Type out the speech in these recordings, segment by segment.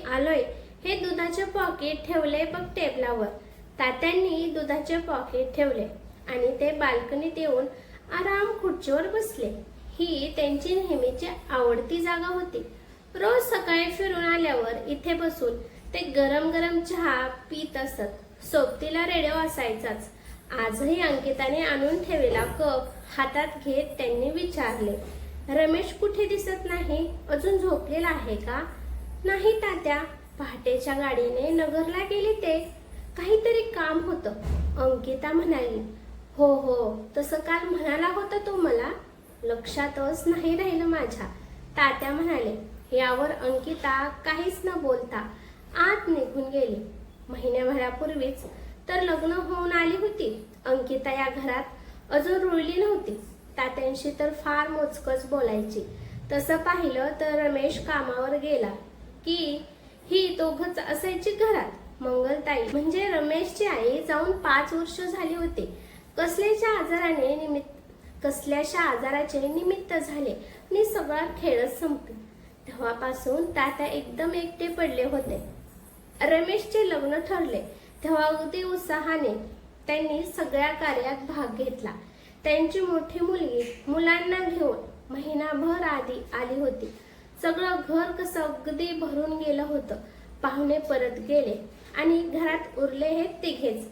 आलोय. हे दुधाचे पॉकेट ठेवले बघ टेबलावर. तात्यांनी दुधाचे पॉकेट ठेवले आणि ते बाल्कनीत येऊन आराम खुर्चीवर बसले. ही त्यांची नेहमीची आवडती जागा होती. रोज सकाळी फिरून आल्यावर इथे बसून ते गरम गरम चहा पीत असत. सोबतीला रेडिओ असायचाच. आजही अंकिताने आणून ठेवलेला कप हातात घेत त्यांनी विचारले, रमेश कुठे दिसत नाही? अजून झोपलेला आहे का? नाही तात्या, पहाटेच्या गाडीने नगरला गेले ते. काहीतरी काम होतं, अंकिता म्हणाली. हो हो, तसं काल म्हणाला होता तो मला. लक्षातच नाही राहिलं माझ्या, तात्या म्हणाले. यावर अंकिता काहीच न बोलता आत निघून गेली. महिन्याभरापूर्वीच तर लग्न होऊन आली होती. अंकिता या घरात अजून रुळली नव्हती. तात्यांशी तर फार मोजकच बोलायची. तसं पाहिलं तर रमेश कामावर गेला की ही दोघंच असायची घरात. मंगलताई म्हणजे रमेशची आई जाऊन 5 वर्ष झाली होती. कसल्याशा आजाराचे निमित्त झाले आणि सगळा खेळच संपला. तेव्हापासून तात्या एकदम एकटे पडले होते. रमेशचे लग्न ठरले तेव्हा अगदी उत्साहाने त्यांनी सगळ्या कार्यात भाग घेतला. त्यांची मोठी मुलगी मुलांना घेऊन महिनाभर आधी आली होती. सगळं घर कसं अगदी भरून गेलं होतं. पाहुणे परत गेले आणि घरात उरले हे तिघेच.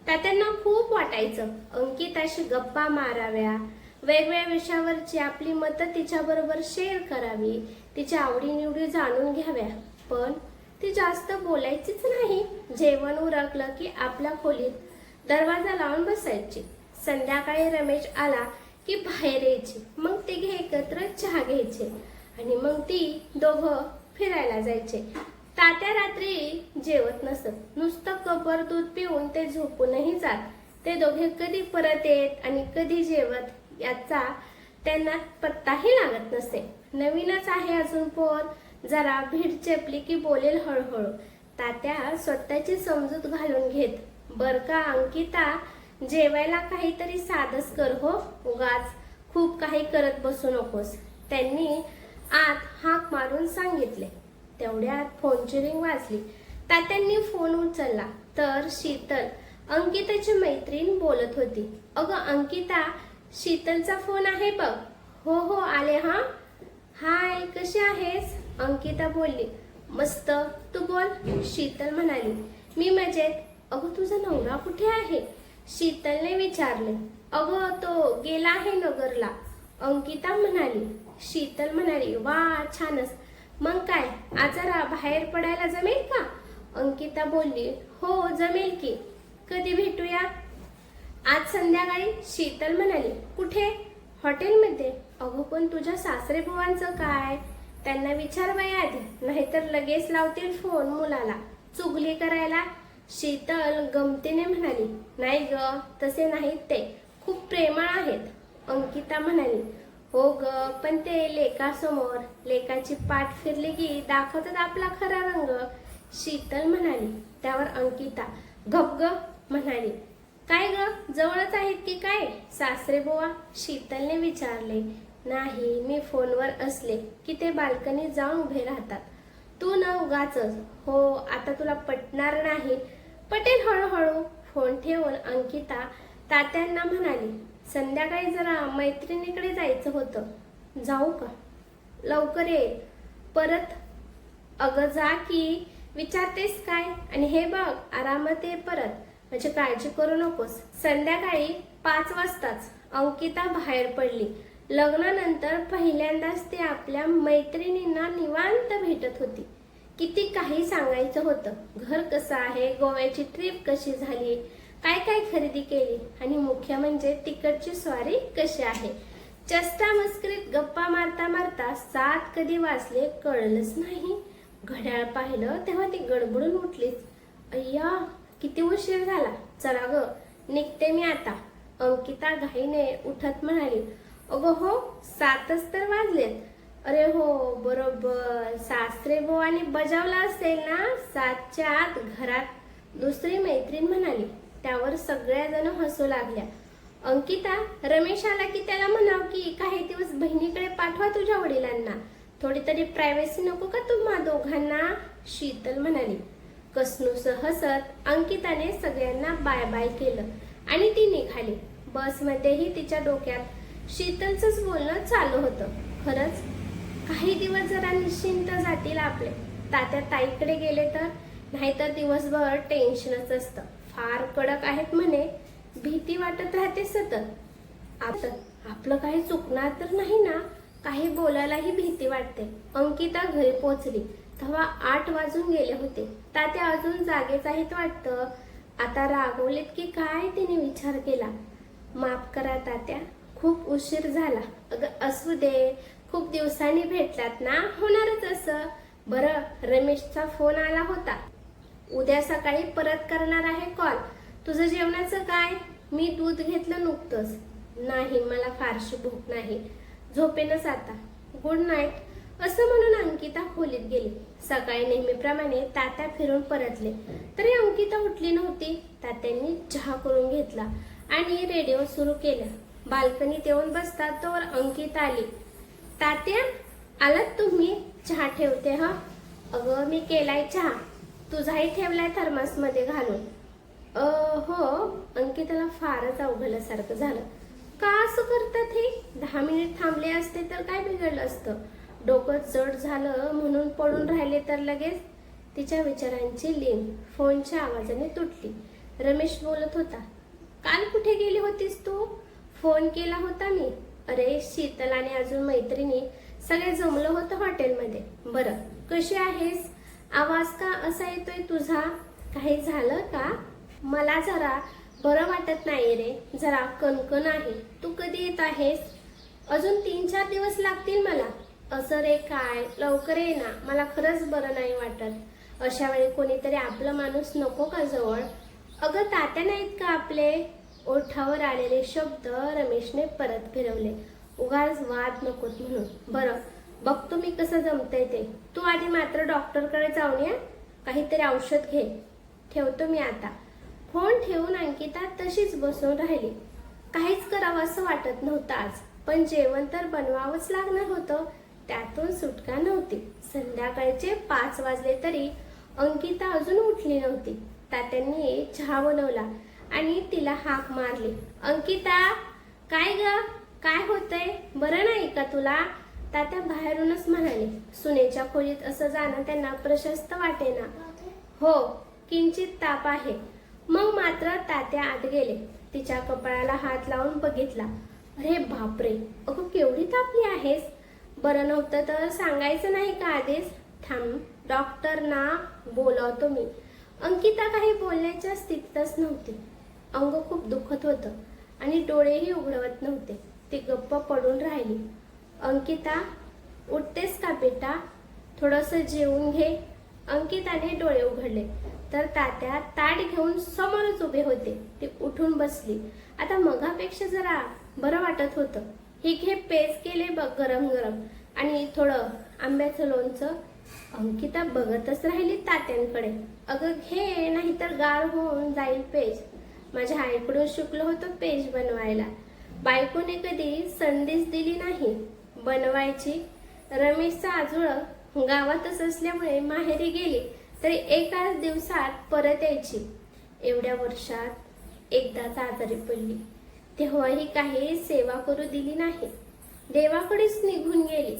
तात्यांना खूप वाटायचं अंकिताशी गप्पा माराव्या, वेगवेगळ्या विषयावरची आपली मतं तिच्याबरोबर शेअर करावी, तिच्या आवडीनिवडी जाणून घ्याव्या. पण ती जास्त बोलायचीच नाही. जेवण उरकलं की आपल्या खोलीत दरवाजा लावून बसायची. संध्याकाळी रमेश आला की बाहेर यायची. मग तिघे एकत्र चहा घ्यायचे आणि मग ती दोघं फिरायला जायचे. तात्या रात्री जेवत नसत. नुसतं कपर दूध पिऊन ते झोपूनही जात. ते दोघे कधी परत येत आणि कधी जेवत याचा त्यांना पत्ताही लागत नसे. नवीनच आहे अजून पोर, जरा भीड चेपली की बोलेल हळूहळू. तात्या स्वतःची समजूत घालून घेत. बर का अंकिता, जेवायला काहीतरी साधच कर हो, उगाच खूप काही करत बसू नकोस. त्यांनी आत हाक मारून सांगितले. तेवढ्यात फोनची रिंग वाजली. तात्यांनी फोन उचलला तर शीतल, अंकिताची मैत्रीण बोलत होती. अगं अंकिता, शीतलचा फोन आहे बघ. हो हो आले. हाय, कशी आहेस? अंकिता बोलली. मस्त, तू बोल, शीतल म्हणाली. मी मजेत. अगं तुझा नवरा कुठे आहे? शीतलने विचारले. अगं तो गेला आहे नगरला, अंकिता म्हणाली. शीतल म्हणाली, वा छानच. मग काय आज जरा बाहेर पडायला जमेल का? अंकिता बोलली. हो जमेल की. कधी भेटूया? आज संध्याकाळी, शीतल म्हणाली. कुठे? हॉटेलमध्ये. अगं पण तुझ्या सासरे बुवांचं काय? त्यांना विचार बाई आधी, नाहीतर लगेच लावतील फोन मुलाला चुगली करायला. शीतल गमतीने म्हणाली. नाही ग, तसे नाहीत ते, खूप प्रेमळ आहेत. अंकिता म्हणाली. हो ग, पण ते लेकासमोर लेकाची पाठ फिरली की दाखवतात आपला खरा रंग, शीतल म्हणाली. त्यावर अंकिता गप ग म्हणाली. काय ग, जवळच आहेत की काय सासरे बुवा? शीतलने विचारले. नाही, मी फोनवर असले की ते बाल्कनीत जाऊन उभे राहतात. तू न उगाचच. हो, आता तुला पटणार नाही. पटेल हळूहळू. फोन ठेवून अंकिता तात्यांना म्हणाली. संध्याकाळी जरा मैत्रिणीकडे जायचं होतं. जाऊ का? लवकर ये परत. अगं जा की, विचारतेस काय? आणि हे बघ आरामात ये परत, म्हणजे काळजी करू नकोस. संध्याकाळी 5 वाजताच अंकिता बाहेर पडली. लग्नानंतर पहिल्यांदाच ती आपल्या मैत्रिणींना निवांत भेटत होती. किती काही सांगायचं होतं. घर कसं आहे, गोव्याची ट्रिप कशी झाली, काय काय खरेदी केली आणि मुख्य म्हणजे तिकडची स्वारी कशी आहे. चेष्टा मस्करीत गप्पा मारता मारता 7 कधी वाजले कळलंच नाही. घड्याळ पाहिलं तेव्हा ती गडबडून उठलीच. अय्या, किती उशीर झाला. चला ग, निघते मी आता, अंकिता घाईने उठत म्हणाली. अगं हो, 7च तर वाजलेत. अरे हो बरोबर, सासरे बुवांनी बजावला असेल ना 7च्या आत घरात, दुसरी मैत्रीण म्हणाली. त्यावर सगळ्या जण हसू लागल्या. अंकिता, रमेश आला की त्याला म्हणाव की काही दिवस बहिणीकडे पाठवा तुझ्या वडिलांना. थोडी तरी प्रायव्हसी नको का तुम्हा दोघांना? शीतल म्हणाली. कसनूस हसत अंकिताने सगळ्यांना बाय बाय केलं आणि ती निघाली. बसमध्येही तिच्या डोक्यात शीतलचंच बोलणं चालू होतं. खरंच काही दिवस जरा निश्चिंत जातील आपले. तात्या ताईकडे गेले तर, नाहीतर दिवसभर टेन्शनच असतं. फार कडक आहेत म्हणे, भीती वाटत राहते सतत. आपलं काही चुकणार तर नाही ना, काही बोलायलाही भीती वाटते. अंकिता घरी पोहोचली तेव्हा 8 वाजून गेले होते. तात्या अजून जागेच आहेत वाटतं. आता रागवलेत की काय तिने विचार केला. माफ करा तात्या, खूप उशीर झाला. अगं असू दे, खूप दिवसांनी भेटलात ना, होणारच असं. बरं, रमेशचा फोन आला होता. उद्या सकाळी परत करणार आहे कॉल. तुझं जेवणाचं काय? मी दूध घेतलं नुकतंच. नाही, मला फारशी भूक नाही, झोपेनच आता. Good night. असं म्हणून अंकिता खोलीत गेली. सकाळी नेहमीप्रमाणे तात्या फिरून परतले तरी अंकिता उठली नव्हती. तात्यांनी चहा करून घेतला आणि रेडिओ सुरू केला. बाल्कनीत येऊन बसतात तोवर अंकिता आली. तात्या, आलात तुम्ही? चहा ठेवते हा. अगं मी केलाय चहा, तुझाही ठेवलाय थर्मासमध्ये घालून. हो. अंकिताला फारच अवघडल्यासारखं झालं. का असं करतात हे? 10 मिनिट थांबले असते तर काय बिघडलं असतं? डोकं जड झालं म्हणून पडून राहिले तर लगेच तिच्या विचारांची लिंक फोनच्या आवाजाने तुटली. रमेश बोलत होता. काल कुठे गेली होतीस तू? फोन केला होता मी. अरे शीतल आणि अजून मैत्रिणी सगळे जमलं होतं हॉटेलमध्ये. बरं, कशी आहेस? आवाज का असा येतोय तुझा? काही झालं का? मला जरा बरं वाटत नाही रे, जरा कणकण आहे. तू कधी येत आहेस? अजून 3-4 दिवस लागतील मला. असं रे काय, लवकर ये ना, मला खरंच बरं नाही वाटत. अशा वेळी कोणीतरी आपलं माणूस नको का जवळ? अगं तात्या नाहीत का आपले? ओठावर आलेले शब्द रमेशने परत फिरवले. उगाच वाद नकोत म्हणून. बरं, बघतो मी कसं जमतंय ते. तू आधी मात्र डॉक्टरकडे जाऊन या, काहीतरी औषध घे. ठेवतो मी आता. फोन ठेवून अंकिता तशीच बसून राहिली. काहीच करावं असं वाटत नव्हतं आज, पण जेवण तर बनवावंच लागणार होतं. त्यातून सुटका नव्हती. संध्याकाळचे 5 वाजले तरी अंकिता अजून उठली नव्हती. तात्यांनी चहा बनवला आणि तिला हाक मारली. अंकिता, काय ग, काय होतंय? बरं नाही का तुला? तात्या बाहेरूनच म्हणाले. सुनेच्या खोलीत असं जाणं त्यांना प्रशस्त वाटेना. हो, किंचित ताप आहे. मग मात्र तात्या आत गेले. तिच्या कपाळाला हात लावून बघितला. अरे बापरे, अगं केवढी तापली आहेस? बरं नव्हतं तर सांगायचं नाही का आधीच? थांब, डॉक्टरना बोलावतो मी. अंकिता काही बोलण्याच्या स्थितीतच नव्हती. अंग खूप दुखत होतं आणि डोळेही उघडवत नव्हते. ती गप्प पडून राहिली. अंकिता, उठतेस का बेटा? थोडंसं जेवून घे. अंकिताने डोळे उघडले तर तात्या ताट घेऊन समोरच उभे होते. ती उठून बसली. आता मगापेक्षा जरा बरं वाटत होतं. ही घे, पेज केले बघ गरम गरम, आणि थोडं आंब्याचं लोणचं. अंकिता बघतच राहिली तात्यांकडे. अगं घे, नाहीतर गार होऊन जाईल पेज. माझ्या आईकडून शिकलो होतं पेज बनवायला. बायकोने कधी संधीच दिली नाही बनवायची. रमेशचा आजोळ गावातच असल्यामुळे माहेरी गेली तरी एकाच दिवसात परत यायची. एवढ्या वर्षात एकदाच आजारी पडली, तेव्हाही काही सेवा करू दिली नाही. देवाकडेच निघून गेली.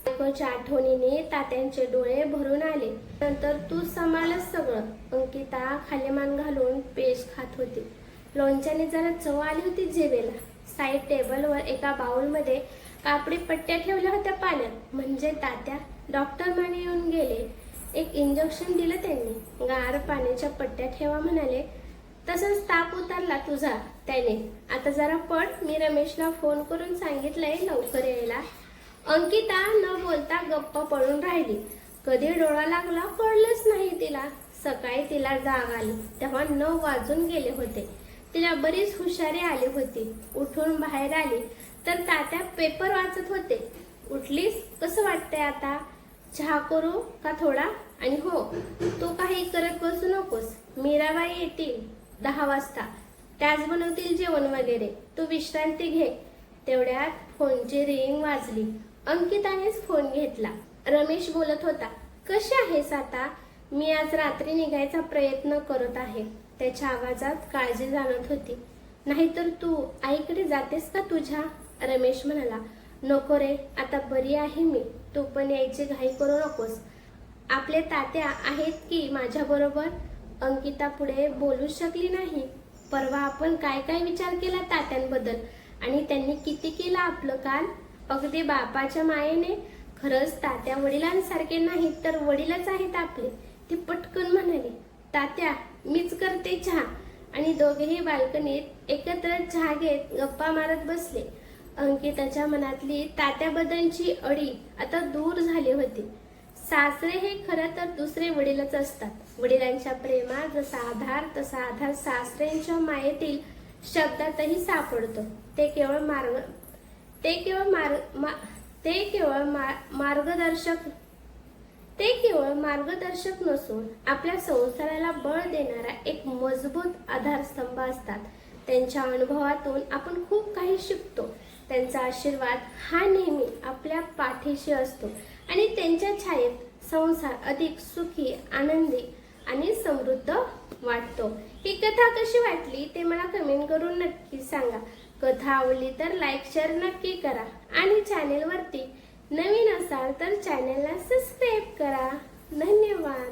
बायकोच्या आठवणीने तात्यांचे डोळे भरून आले. नंतर तू सांभाळच सगळं. अंकिता खालीमान घालून पेज खात होती. लोणच्याने जरा चव आली होती जिभेला. साईड टेबलवर एका बाउलमध्ये कापडी पट्ट्या ठेवल्या होत्या पाण्यात. म्हणजे तात्या डॉक्टर माने येऊन गेले. एक इंजेक्शन दिलं त्यांनी. गार पाण्याच्या पट्ट्या ठेवा म्हणाले. तसंच ताप उतरला तुझा त्याने. आता जरा पड, मी रमेशला फोन करून सांगितलंय लवकर यायला. अंकिता न बोलता गप्प पडून राहिली. कधी डोळा लागला कळलंच नाही तिला. सकाळी तिला जाग आली तेव्हा 9 वाजून गेले होते. तिला बरीच हुशारी आली होती. उठून बाहेर आली तर तात्या पेपर वाचत होते. उठलीस? कसं वाटतंय आता? चहा करू का थोडा? आणि हो, तू काही करत बसू नकोस. मीराबाई येतील 10 वाजता. त्याच बनवतील जेवण वगैरे. तू विश्रांती घे. तेवढ्यात फोनची रिंग वाजली. अंकितानेच फोन घेतला. रमेश बोलत होता. कशी आहेस आता? मी आज रात्री निघायचा प्रयत्न करत आहे. त्याच्या आवाजात काळजी जाणवत होती. नाहीतर तू आईकडे जातेस का तुझ्या? रमेश म्हणाला. नको रे, आता बरी आहे मी. तू पण यायची घाई करू नकोस. आपले तात्या आहेत की माझ्या बरोबर? अंकिता पुढे बोलू शकली नाही. परवा आपण काय काय विचार केला तात्यांबद्दल, आणि त्यांनी किती केलं आपलं काल. अगदी बापाच्या मायेने. खरंच तात्या वडिलांसारखे नाहीत तर वडीलच आहेत आपले. ती पटकन म्हणाली, तात्या मीच करते चहा. आणि दोघेही बाल्कनीत एकत्र चहा घेत गप्पा मारत बसले. अंकिताच्या मनातली तात्याबद्दलची अडी आता दूर झाली होती. सासरे हे खरं तर दुसरे वडीलच असतात. वडिलांच्या प्रेमात जसा आधार तसा आधार सासऱ्यांच्या मायेतील शब्दातही सापडतो. ते केवळ मार्गदर्शक नसून आपल्या संसाराला बळ देणारा एक मजबूत आधारस्तंभ असतात. त्यांच्या अनुभवातून आपण खूप काही शिकतो. त्यांचा आशीर्वाद हा नेहमी आपल्या पाठीशी असतो आणि त्यांच्या छायेत संसार अधिक सुखी, आनंदी आणि समृद्ध वाटतो. ही कथा कशी वाटली ते मला कमेंट करून नक्की सांगा. कथा आवडली तर लाईक शेअर नक्की करा आणि चॅनेलवरती नवीन असाल तर चॅनेलला सबस्क्राईब करा. धन्यवाद.